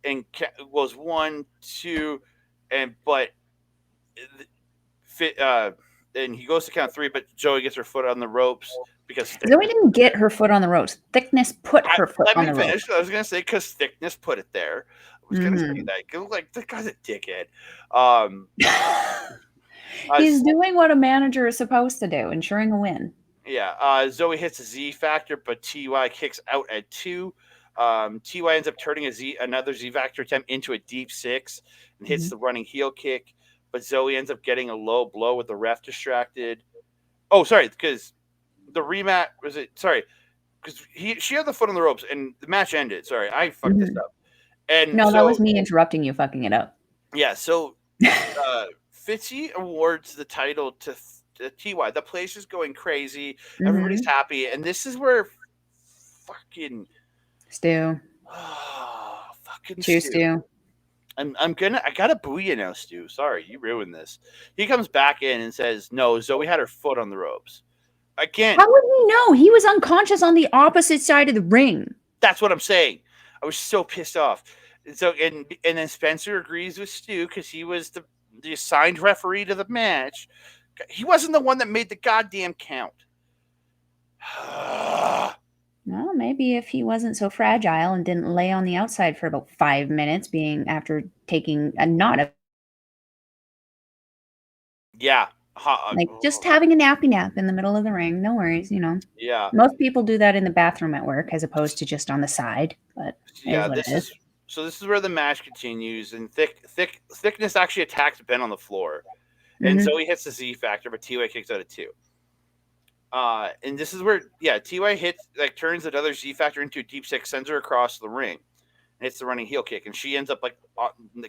and goes 1, 2, and he goes to count 3, but Zoe gets her foot on the ropes because Zoe didn't get her foot on the ropes. Thickness put her foot on the ropes. I was going to say because Thickness put it there. I was going to say that. Like, that guy's a dickhead. He's doing what a manager is supposed to do, ensuring a win. Yeah. Zoe hits a Z factor, but T.Y. kicks out at 2. T.Y. ends up turning another Z factor attempt into a deep 6 and hits the running heel kick. But Zoe ends up getting a low blow with the ref distracted. Oh, sorry, because the rematch because she had the foot on the ropes and the match ended. Sorry, I fucked this up. And no, that was me interrupting you, fucking it up. Yeah, so Fitzy awards the title to T.Y. The place is going crazy. Everybody's happy, and this is where fucking Stu. Oh, fucking Stu. I gotta boo you now, Stu. Sorry, you ruined this. He comes back in and says, "No, Zoe had her foot on the ropes." Again, how would he know? He was unconscious on the opposite side of the ring. That's what I'm saying. I was so pissed off. So and then Spencer agrees with Stu because he was the assigned referee to the match. He wasn't the one that made the goddamn count. Well, maybe if he wasn't so fragile and didn't lay on the outside for about 5 minutes, being after taking a knot of. Yeah. Like just having a nappy nap in the middle of the ring. No worries, Yeah. Most people do that in the bathroom at work as opposed to just on the side. But yeah, this is where the match continues, and Thickness actually attacks Ben on the floor. And Zoe hits the Z factor, but T.Y. kicks out at 2. And this is where, T.Y. hits, turns another Z factor into a deep 6, sends her across the ring, and hits the running heel kick. And she ends up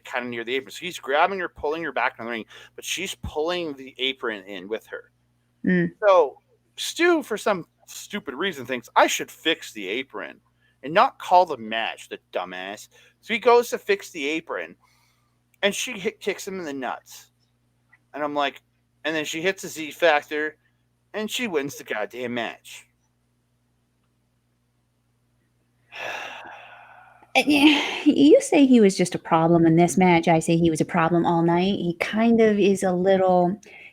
kind of near the apron. So he's grabbing her, pulling her back in the ring, but she's pulling the apron in with her. So Stu, for some stupid reason, thinks I should fix the apron and not call the match, the dumbass. So he goes to fix the apron, and she kicks him in the nuts. And I'm like, and then she hits a Z factor, and she wins the goddamn match. You say he was just a problem in this match. I say he was a problem all night. He kind of is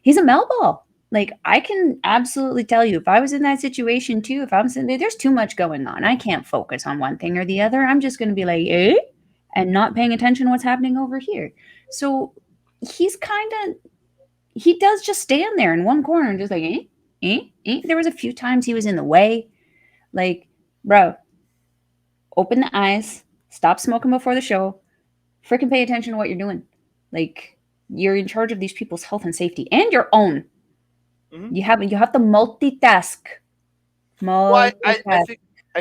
he's a Melball. Like, I can absolutely tell you, if I was in that situation too, if I'm sitting there, there's too much going on. I can't focus on one thing or the other. I'm just going to be like, and not paying attention to what's happening over here. So he does just stand there in one corner and just like, There was a few times he was in the way. Like, bro, open the eyes, stop smoking before the show, freaking pay attention to what you're doing. Like, you're in charge of these people's health and safety and your own. You have to multitask. Well, I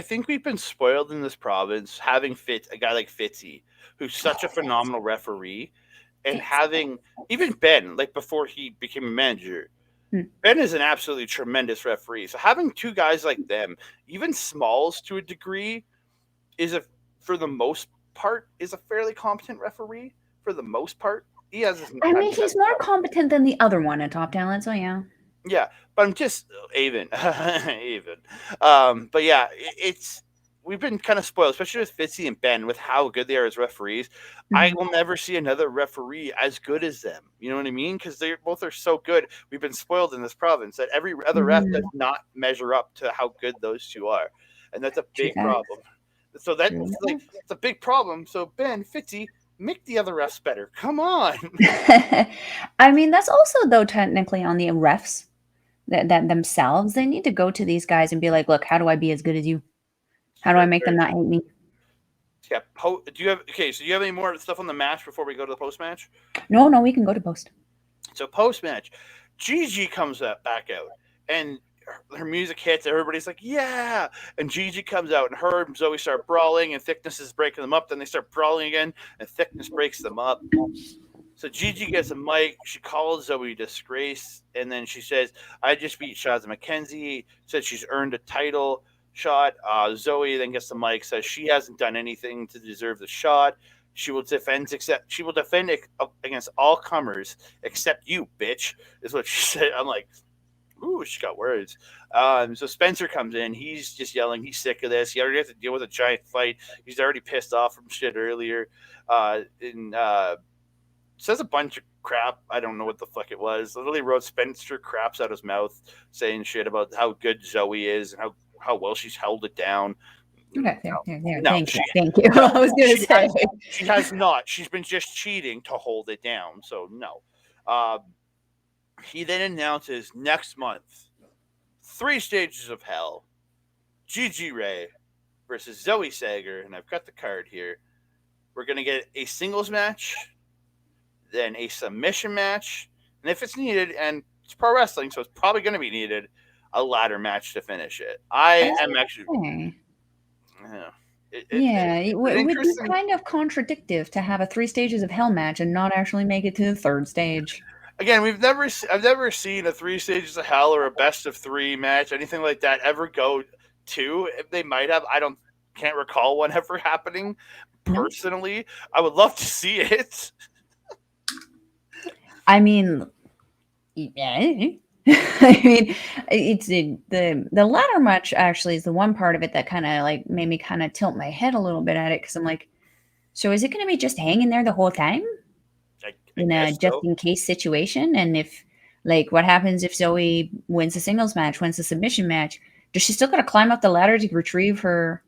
think we've been spoiled in this province having a guy like Fitzy, who's such a phenomenal referee, and having even Ben, like before he became a manager. Ben is an absolutely tremendous referee. So having two guys like them, even Smalls to a degree, for the most part, is a fairly competent referee. For the most part, he's more competent than the other one at Top Talent. So yeah. Yeah, but I'm just even. But yeah, we've been kind of spoiled, especially with Fitzy and Ben, with how good they are as referees. I will never see another referee as good as them. You know what I mean? Because they both are so good. We've been spoiled in this province that every other ref does not measure up to how good those two are, and that's a big problem. So it's a big problem. So Ben, Fitzy, make the other refs better. Come on. I mean, that's also though technically on the refs that themselves. They need to go to these guys and be like, look, how do I be as good as you? How do I make them not hate me? Yeah. Do you have So do you have any more stuff on the match before we go to the post match? No, we can go to post. So post match, Gigi comes back out, and her music hits. Everybody's like, "Yeah!" And Gigi comes out, and her and Zoe start brawling, and Thickness is breaking them up. Then they start brawling again, and Thickness breaks them up. So Gigi gets a mic. She calls Zoe a disgrace, and then she says, "I just beat Shazza Mackenzie." Said she's earned a title shot. Zoe then gets the mic, says she hasn't done anything to deserve the shot. She will defend against all comers except you, bitch. Is what she said. I'm like, ooh, she got words. So Spencer comes in. He's just yelling. He's sick of this. He already has to deal with a giant fight. He's already pissed off from shit earlier. Says a bunch of crap. I don't know what the fuck it was. Literally wrote Spencer craps out his mouth, saying shit about how good Zoe is and how well she's held it down. Okay, there. No, thank you. I was going to say. She has not. She's been just cheating to hold it down. So, no. He then announces next month, 3 stages of hell, Gigi Rey versus Zoe Sager. And I've got the card here. We're going to get a singles match, then a submission match. And if it's needed, and it's pro wrestling, so it's probably going to be needed, a ladder match to finish it. I am actually... it would be kind of contradictive to have a 3 stages of hell match and not actually make it to the 3rd stage. Again, I've never seen a 3 stages of hell or a best of 3 match, anything like that, ever go to. If they might have, can't recall one ever happening. Personally, I would love to see it. I mean, yeah. I mean, it's the ladder match actually is the one part of it that kind of like made me kind of tilt my head a little bit at it, because I'm like, so is it going to be just hanging there the whole time in a just in case situation? And if, like, what happens if Zoe wins the singles match, wins the submission match? Does she still got to climb up the ladder to retrieve her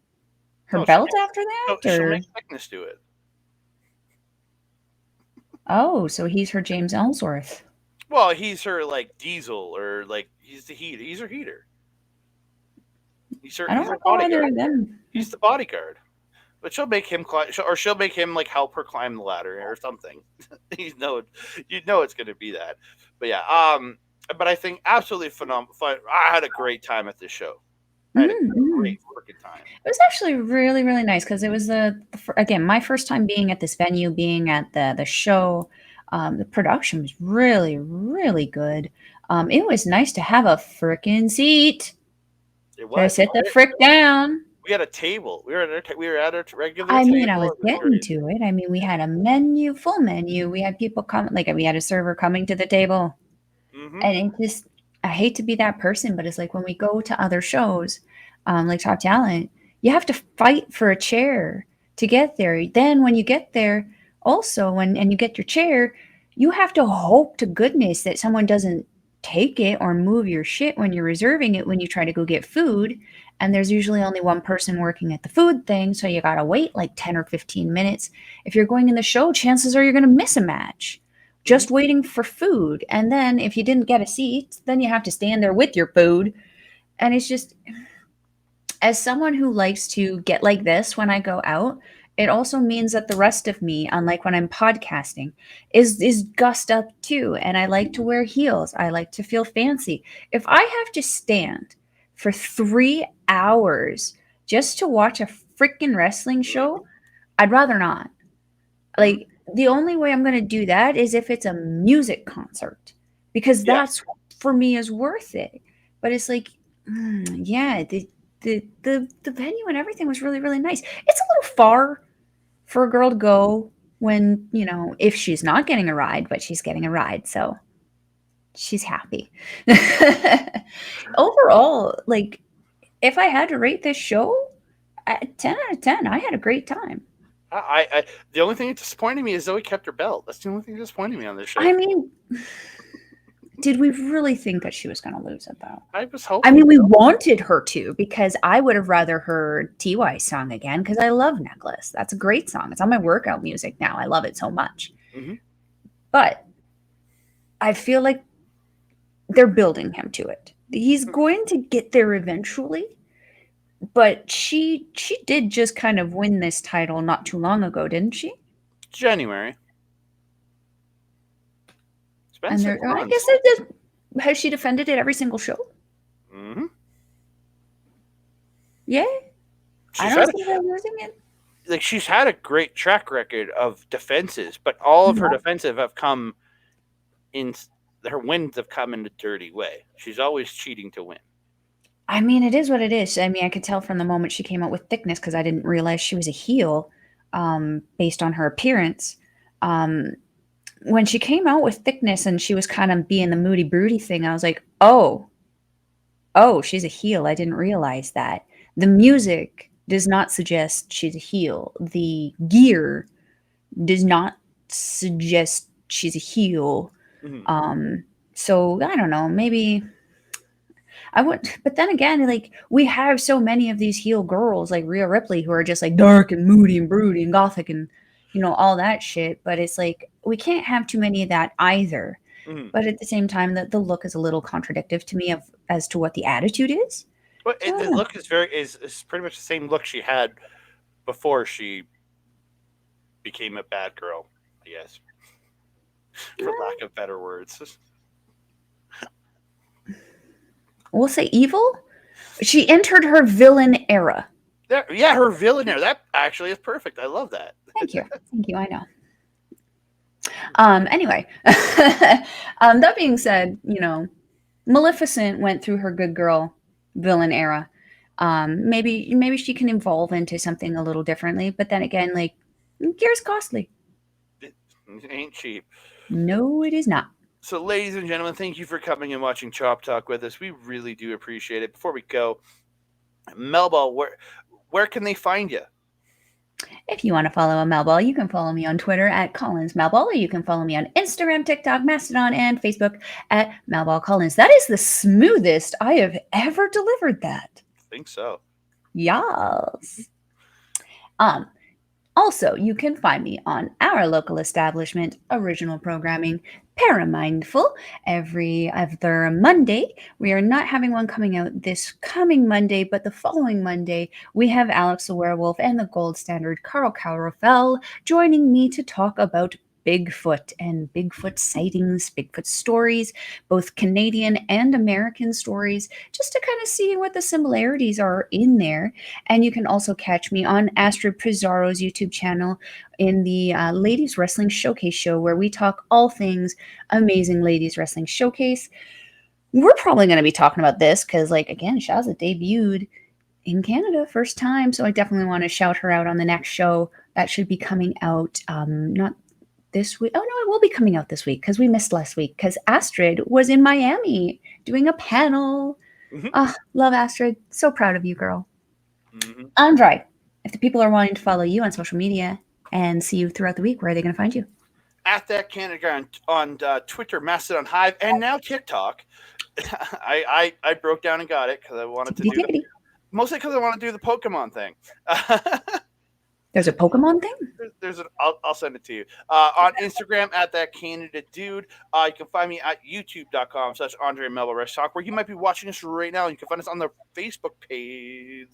belt after that? She'll make Thickness do it. Oh, so he's her James Ellsworth. Well, he's her like Diesel, or like he's the heater. He's her heater. He's her bodyguard. He's the bodyguard. But she'll make him climb, or she'll make him like help her climb the ladder or something. You know it's going to be that. But yeah, but I think absolutely phenomenal. I had a great time at this show. I had a great freaking time. It was actually really, really nice, because it was again my first time being at this venue, being at the show. The production was really, really good. It was nice to have a frickin' seat. It was. Sit the frick down. We had a table. We were at our regular. I mean, I was getting to it. I mean, we had a full menu. We had people come, like we had a server coming to the table, and it just, I hate to be that person, but it's like when we go to other shows, like Top Talent, you have to fight for a chair to get there. Then when you get there, also, and you get your chair, you have to hope to goodness that someone doesn't take it or move your shit when you're reserving it when you try to go get food. And there's usually only one person working at the food thing, so you gotta wait like 10 or 15 minutes. If you're going in the show, chances are you're gonna miss a match just waiting for food. And then if you didn't get a seat, then you have to stand there with your food. And it's just, as someone who likes to get like this when I go out, it also means that the rest of me, unlike when I'm podcasting, is gussed up too. And I like to wear heels. I like to feel fancy. If I have to stand for 3 hours just to watch a freaking wrestling show, I'd rather not. Like, the only way I'm going to do that is if it's a music concert, because that's, for me, is worth it. But it's like, the venue and everything was really, really nice. It's a little far for a girl to go when, if she's not getting a ride, but she's getting a ride. So she's happy. Overall, like, if I had to rate this show, 10 out of 10, I had a great time. The only thing that disappointed me is Zoe kept her belt. That's the only thing that disappointed me on this show. I mean, did we really think that she was going to lose it, though? I was hoping. I mean, we wanted her to, because I would have rather heard TY's song again, because I love Necklace. That's a great song. It's on my workout music now. I love it so much. But I feel like they're building him to it. He's going to get there eventually. but she did just kind of win this title not too long ago, didn't she? January. It's been And 6 I months. guess it did. Has she defended it every single show? Mm-hmm. Yeah. I don't see her losing it. Like, she's had a great track record of defenses, but all of her defensive have come in. Her wins have come in a dirty way. She's always cheating to win. I mean, it is what it is. I mean, I could tell from the moment she came out with Thickness because I didn't realize she was a heel based on her appearance. When she came out with Thickness and she was kind of being the moody broody thing, I was like, oh, she's a heel. I didn't realize that. The music does not suggest she's a heel. The gear does not suggest she's a heel. Mm-hmm. So I don't know, maybe I would, but then again, like we have so many of these heel girls like Rhea Ripley who are just like dark and moody and broody and gothic and all that shit. But it's like we can't have too many of that either. Mm-hmm. But at the same time, the look is a little contradictive to me as to what the attitude is. But the look is is pretty much the same look she had before she became a bad girl, I guess, for lack of better words. We'll say evil. She entered her villain era. Yeah, her villain era. That actually is perfect. I love that. Thank you. I know. Anyway, that being said, Maleficent went through her good girl villain era. Maybe she can evolve into something a little differently, but then again, like gear's costly. It ain't cheap. No, it is not. So, ladies and gentlemen, thank you for coming and watching Chop Talk with us. We really do appreciate it. Before we go, Melball, where can they find you? If you want to follow a Melball, you can follow me on Twitter at Collins Melball, or you can follow me on Instagram, TikTok, Mastodon, and Facebook at Melball Collins. That is the smoothest I have ever delivered that. I think so. Yes. Also, you can find me on our local establishment, Original Programming, Paramindful, every other Monday. We are not having one coming out this coming Monday, but the following Monday, we have Alex the Werewolf and the Gold Standard Carl Calrofel joining me to talk about Bigfoot and Bigfoot sightings, Bigfoot stories, both Canadian and American stories, just to kind of see what the similarities are in there. And you can also catch me on Astrid Pizarro's YouTube channel in the Ladies Wrestling Showcase show, where we talk all things Amazing Ladies Wrestling Showcase. We're probably going to be talking about this because, like, again, Shazza debuted in Canada first time, so I definitely want to shout her out on the next show. That should be coming out not this week. Oh no, it will be coming out this week because we missed last week because Astrid was in Miami doing a panel. Mm-hmm. Love Astrid. So proud of you, girl. Mm-hmm. Andre, if the people are wanting to follow you on social media and see you throughout the week, where are they going to find you? At that Canada on Twitter, Mastodon, Hive, and now TikTok. I broke down and got it because I wanted to do mostly because I want to do the Pokemon thing. There's a Pokemon thing? I'll send it to you. On Instagram, at that Canada Dude. You can find me at youtube.com/Andre Melball Wrestling Talk, where you might be watching us right now. You can find us on the Facebook page.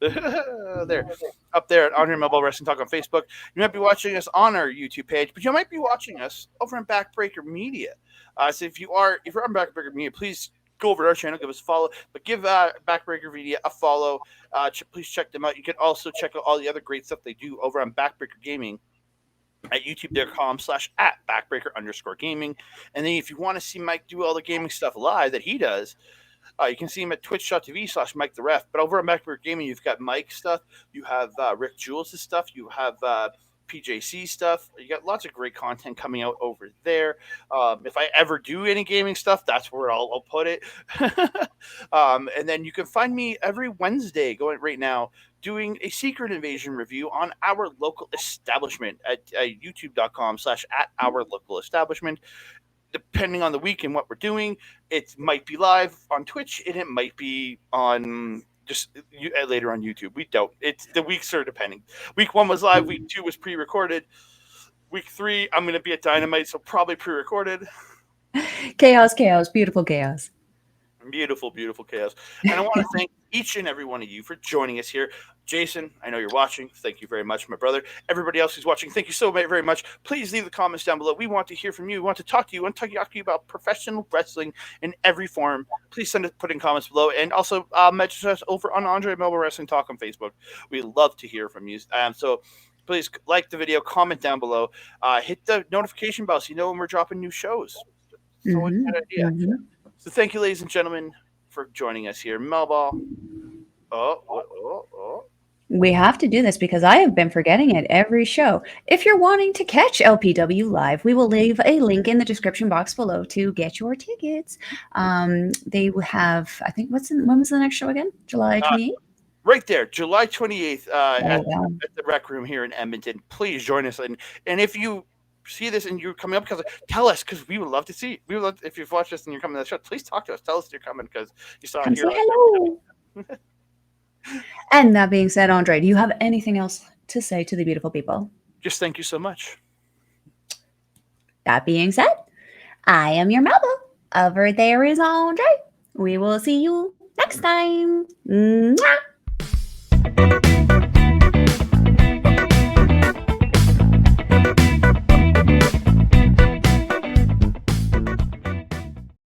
There. Up there at Andre Melball Wrestling Talk on Facebook. You might be watching us on our YouTube page, but you might be watching us over on Backbreaker Media. So if you're on Backbreaker Media, please go over to our channel, give us a follow, but give Backbreaker Media a follow. Please check them out. You can also check out all the other great stuff they do over on Backbreaker Gaming at youtube.com/@backbreaker_gaming. And then if you want to see Mike do all the gaming stuff live that he does, you can see him at twitch.tv/Mike the Ref. But over on Backbreaker Gaming, you've got Mike stuff, you have Rick Jules' stuff, you have PJC stuff. You got lots of great content coming out over there. If I ever do any gaming stuff, that's where I'll put it. And then you can find me every Wednesday going right now doing a Secret Invasion review on our local establishment at youtube.com/@our-local-establishment. Depending on the week and what we're doing, it might be live on Twitch and it might be on just later on YouTube. We don't. It's the weeks are depending. Week 1 was live. Week 2 was pre-recorded. Week 3, I'm going to be at Dynamite, so probably pre-recorded. Chaos, beautiful chaos. Beautiful, beautiful chaos. And I want to thank each and every one of you for joining us here. Jason, I know you're watching. Thank you very much, my brother. Everybody else who's watching, thank you so very much. Please leave the comments down below. We want to hear from you. We want to talk to you. We want to talk to you about professional wrestling in every form. Please put in comments below. And also message us over on Andre Melball Wrestling Talk on Facebook. We love to hear from you. So please like the video, comment down below. Hit the notification bell so you know when we're dropping new shows. It's always a good idea. So thank you, ladies and gentlemen, for joining us here. Melball. We have to do this because I have been forgetting it every show. If you're wanting to catch LPW live, we will leave a link in the description box below to get your tickets. They will have, I think, when was the next show again? July 28th? Right there, July 28th at the Rec Room here in Edmonton. Please join us. And if you see this and you're coming up, because tell us, because we would love to see. We would love if you've watched this and you're coming to the show. Please talk to us. Tell us you're coming because you saw it here. Say hello. And that being said, Andre, do you have anything else to say to the beautiful people? Just thank you so much. That being said, I am your Melball. Over there is Andre. We will see you next time. Mwah!